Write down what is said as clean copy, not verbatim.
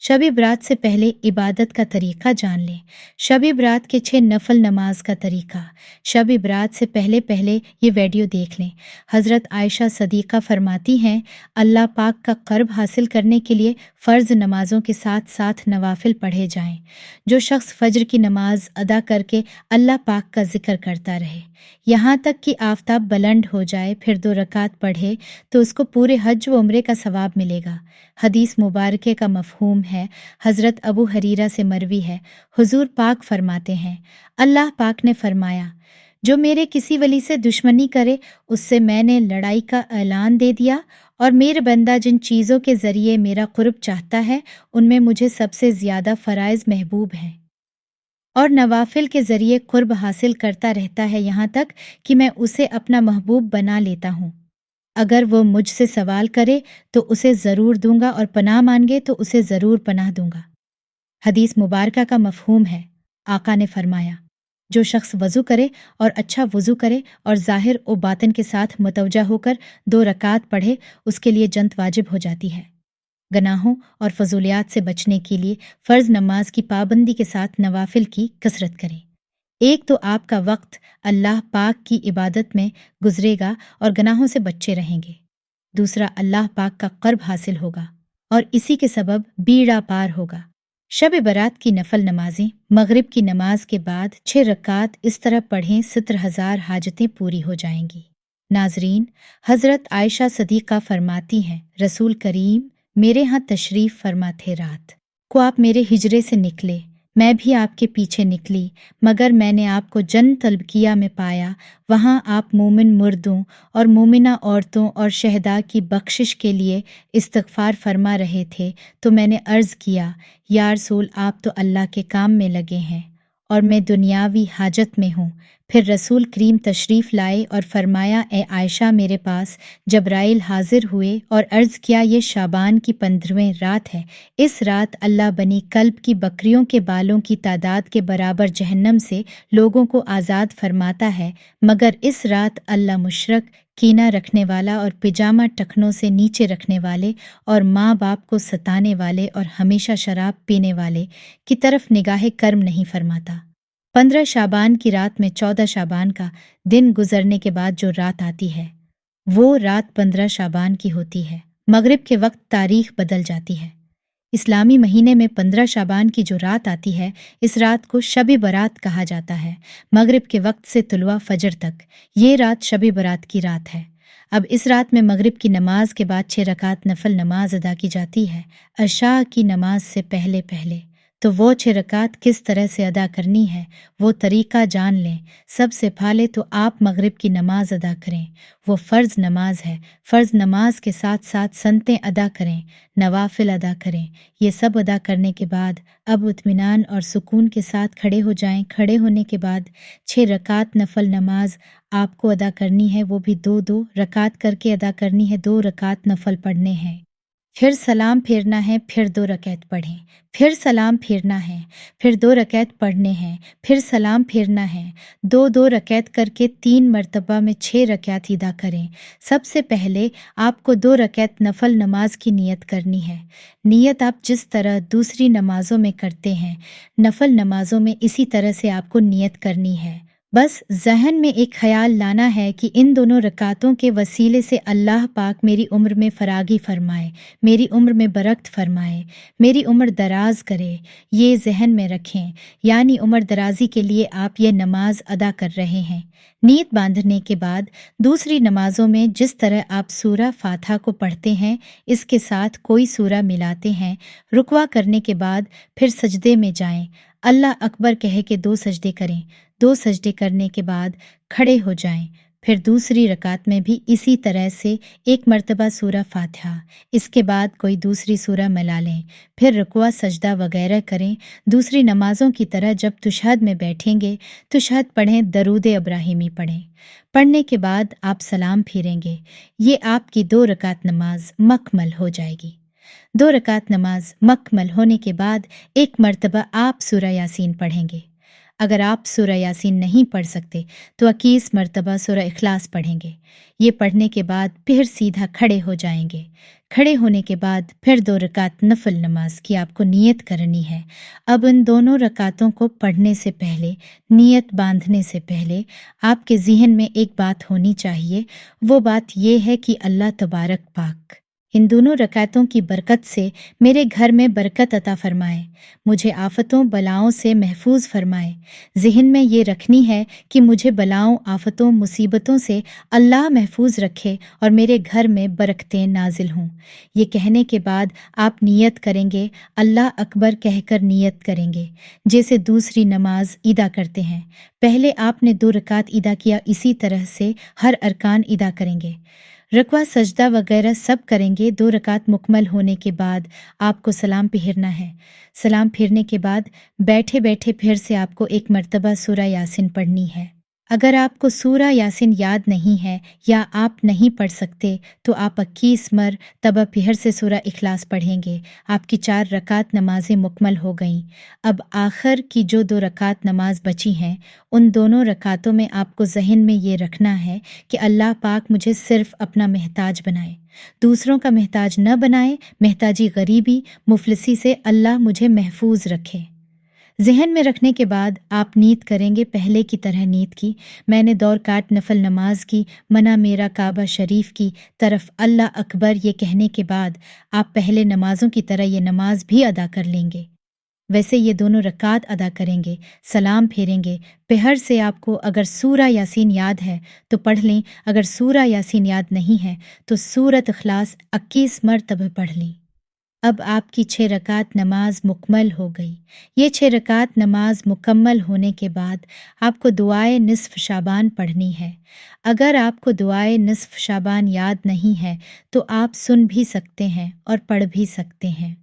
शब बरात से पहले इबादत का तरीक़ा जान लें। शब बरात के 6 नफल नमाज का तरीक़ा। शब बरात से पहले पहले ये वीडियो देख लें। हज़रत आयशा सदीक़ा फरमाती हैं, अल्लाह पाक का क़र्ब हासिल करने के लिए फ़र्ज़ नमाज़ों के साथ साथ नवाफिल पढ़े जाएं। जो शख्स फ़ज्र की नमाज अदा करके अल्लाह पाक का ज़िक्र करता रहे यहाँ तक कि आफ़ताब बुलंद हो जाए, फिर 2 रकात पढ़े तो उसको पूरे हज व उम्रे का सवाब मिलेगा। हदीस मुबारके का मफ़हूम है, हज़रत अबू हरीरा से मरवी है, हुज़ूर पाक फरमाते हैं, अल्लाह पाक ने फरमाया, जो मेरे किसी वली से दुश्मनी करे उससे मैंने लड़ाई का ऐलान दे दिया, और मेरे बंदा जिन चीज़ों के ज़रिए मेरा क़ुर्ब चाहता है उनमें मुझे सबसे ज़्यादा फ़राइज़ महबूब हैं और नवाफिल के ज़रिए क़ुर्ब हासिल करता रहता है यहाँ तक कि मैं उसे अपना महबूब बना लेता हूँ। अगर वो मुझसे सवाल करे तो उसे ज़रूर दूंगा और पनाह मांगे तो उसे ज़रूर पनाह दूंगा। हदीस मुबारका का मफ़हूम है, आका ने फरमाया, जो शख्स वज़ू करे और अच्छा वज़ू करे और ज़ाहिर व बातिन के साथ मुतवज्जा होकर 2 रकात पढ़े, उसके लिए जन्नत वाजिब हो जाती है। गनाहों और फजूलियात से बचने के लिए फ़र्ज़ नमाज की पाबंदी के साथ नवाफिल की कसरत करें। एक तो आपका वक्त अल्लाह पाक की इबादत में गुजरेगा और गनाहों से बच्चे रहेंगे। दूसरा, अल्लाह पाक का क़र्ब हासिल होगा और इसी के सबब बीड़ा पार होगा। शब बरात की नफल नमाजें मगरिब की नमाज के बाद 6 रकात इस तरह पढ़ें, 70,000 हाजतें पूरी हो जाएंगी। नाजरीन, हज़रत आयशा सदीक़ा फरमाती हैं, रसूल करीम मेरे यहाँ तशरीफ़ फरमा थे। रात को आप मेरे हिजरे से निकले, मैं भी आपके पीछे निकली, मगर मैंने आपको जन्नत तलबकिया में पाया। वहाँ आप मोमिन मुर्दों और मोमिना औरतों और शहदा की बख्शिश के लिए इस्तग़फ़ार फरमा रहे थे, तो मैंने अर्ज़ किया, या रसूल आप तो अल्लाह के काम में लगे हैं और मैं दुनियावी हाजत में हूँ। फिर रसूल करीम तशरीफ़ लाए और फरमाया, ए आयशा, मेरे पास जब्राइल हाजिर हुए और अर्ज़ किया, ये शाबान की 15वीं रात है। इस रात अल्लाह बनी कल्ब की बकरियों के बालों की तादाद के बराबर जहन्नम से लोगों को आज़ाद फरमाता है, मगर इस रात अल्लाह मुशरक, कीना रखने वाला और पिजामा टखनों से नीचे रखने वाले और माँ बाप को सताने वाले और हमेशा शराब पीने वाले की तरफ निगाह कर्म नहीं फरमाता। 15 शाबान की रात में 14 शाबान का दिन गुजरने के बाद जो रात आती है वो रात 15 शाबान की होती है। मगरिब के वक्त तारीख बदल जाती है। इस्लामी महीने में 15 शाबान की जो रात आती है, इस रात को शब बरात कहा जाता है। मगरिब के वक्त से तुलवा फजर तक ये रात शब बरात की रात है। अब इस रात में मगरिब की नमाज के बाद 6 रकात नफल नमाज अदा की जाती है, अशा की नमाज से पहले पहले। तो वो 6 रकात किस तरह से अदा करनी है वो तरीक़ा जान लें। सबसे पहले तो आप मगरिब की नमाज अदा करें, वो फ़र्ज़ नमाज है। फ़र्ज़ नमाज के साथ साथ सनतें अदा करें, नवाफिल अदा करें। ये सब अदा करने के बाद अब इत्मीनान और सुकून के साथ खड़े हो जाएं। खड़े होने के बाद 6 रकात नफल नमाज आपको अदा करनी है, वो भी 2-2 रकात करके अदा करनी है। 2 रकात नफल पढ़ने हैं, फिर सलाम फेरना है, फिर 2 रकात पढ़ें, फिर सलाम फेरना है, फिर 2 रकात पढ़ने हैं, फिर सलाम फेरना है। 2-2 रकात करके 3 मरतबा में 6 रकात अदा करें। सबसे पहले आपको 2 रकात नफल नमाज की नियत करनी है। नियत आप जिस तरह दूसरी नमाजों में करते हैं, नफल नमाजों में इसी तरह से आपको नियत करनी है। बस जहन में एक ख्याल लाना है कि इन दोनों रकातों के वसीले से अल्लाह पाक मेरी उम्र में फरागी फरमाए, मेरी उम्र में बरकत फरमाए, मेरी उम्र दराज करे। ये जहन में रखें, यानी उम्र दराजी के लिए आप ये नमाज अदा कर रहे हैं। नीयत बांधने के बाद दूसरी नमाजों में जिस तरह आप सूरा फातिहा को पढ़ते हैं, इसके साथ कोई सूरा मिलाते हैं। रुकवा करने के बाद फिर सजदे में जाएं, अल्लाह अकबर कह के 2 सजदे करें। 2 सजदे करने के बाद खड़े हो जाएं। फिर दूसरी रकात में भी इसी तरह से 1 मरतबा सूरा फातिहा, इसके बाद कोई दूसरी सूरा मिला लें। फिर रुकवा सजदा वगैरह करें। दूसरी नमाजों की तरह जब तुशहद में बैठेंगे, तुशहद पढ़ें, दरूद इब्राहिमी पढ़ें। पढ़ने के बाद आप सलाम फेरेंगे। ये आपकी 2 रकात नमाज मकमल हो जाएगी। 2 रकात नमाज मकमल होने के बाद 1 मरतबा आप सूरा यासीन पढ़ेंगे। اگر آپ سورہ یاسین نہیں پڑھ سکتے تو 21 مرتبہ سورہ اخلاص پڑھیں گے۔ یہ پڑھنے کے بعد پھر سیدھا کھڑے ہو جائیں گے۔ کھڑے ہونے کے بعد پھر 2 رکعت نفل نماز کی آپ کو نیت کرنی ہے۔ اب ان دونوں رکعتوں کو پڑھنے سے پہلے، نیت باندھنے سے پہلے آپ کے ذہن میں ایک بات ہونی چاہیے، وہ بات یہ ہے کہ اللہ تبارک پاک ان دونوں رکعتوں کی برکت سے میرے گھر میں برکت عطا فرمائے، مجھے آفتوں بلاؤں سے محفوظ فرمائے۔ ذہن میں یہ رکھنی ہے کہ مجھے بلاؤں، آفتوں، مصیبتوں سے اللہ محفوظ رکھے اور میرے گھر میں برکتیں نازل ہوں۔ یہ کہنے کے بعد آپ نیت کریں گے، اللہ اکبر کہہ کر نیت کریں گے، جیسے دوسری نماز ادا کرتے ہیں۔ پہلے آپ نے 2 رکعت ادا کیا، اسی طرح سے ہر ارکان ادا کریں گے۔ رکوع سجدہ وغیرہ سب کریں گے۔ 2 رکعت مکمل ہونے کے بعد آپ کو سلام پھیرنا ہے۔ سلام پھیرنے کے بعد بیٹھے بیٹھے پھر سے آپ کو 1 مرتبہ سورہ یاسین پڑھنی ہے۔ اگر آپ کو سورہ یاسین یاد نہیں ہے یا آپ نہیں پڑھ سکتے تو آپ 21 مرتبہ پھر سے سورہ اخلاص پڑھیں گے۔ آپ کی 4 رکعت نمازیں مکمل ہو گئیں۔ اب آخر کی جو 2 رکعت نماز بچی ہیں، ان دونوں رکعتوں میں آپ کو ذہن میں یہ رکھنا ہے کہ اللہ پاک مجھے صرف اپنا محتاج بنائے، دوسروں کا محتاج نہ بنائے۔ محتاجی، غریبی، مفلسی سے اللہ مجھے محفوظ رکھے۔ ذہن میں رکھنے کے بعد آپ نیت کریں گے، پہلے کی طرح نیت کی، میں نے 2 رکعت نفل نماز کی، منع میرا کعبہ شریف کی طرف اللہ اکبر۔ یہ کہنے کے بعد آپ پہلے نمازوں کی طرح یہ نماز بھی ادا کر لیں گے، ویسے یہ دونوں رکعت ادا کریں گے، سلام پھیریں گے۔ پہر سے آپ کو اگر سورہ یاسین یاد ہے تو پڑھ لیں، اگر سورہ یاسین یاد نہیں ہے تو سورۃ اخلاص 21 مرتبہ پڑھ لیں۔ اب آپ کی 6 رکعت نماز مکمل ہو گئی۔ یہ 6 رکعت نماز مکمل ہونے کے بعد آپ کو دعائے نصف شعبان پڑھنی ہے۔ اگر آپ کو دعائے نصف شعبان یاد نہیں ہے تو آپ سن بھی سکتے ہیں اور پڑھ بھی سکتے ہیں۔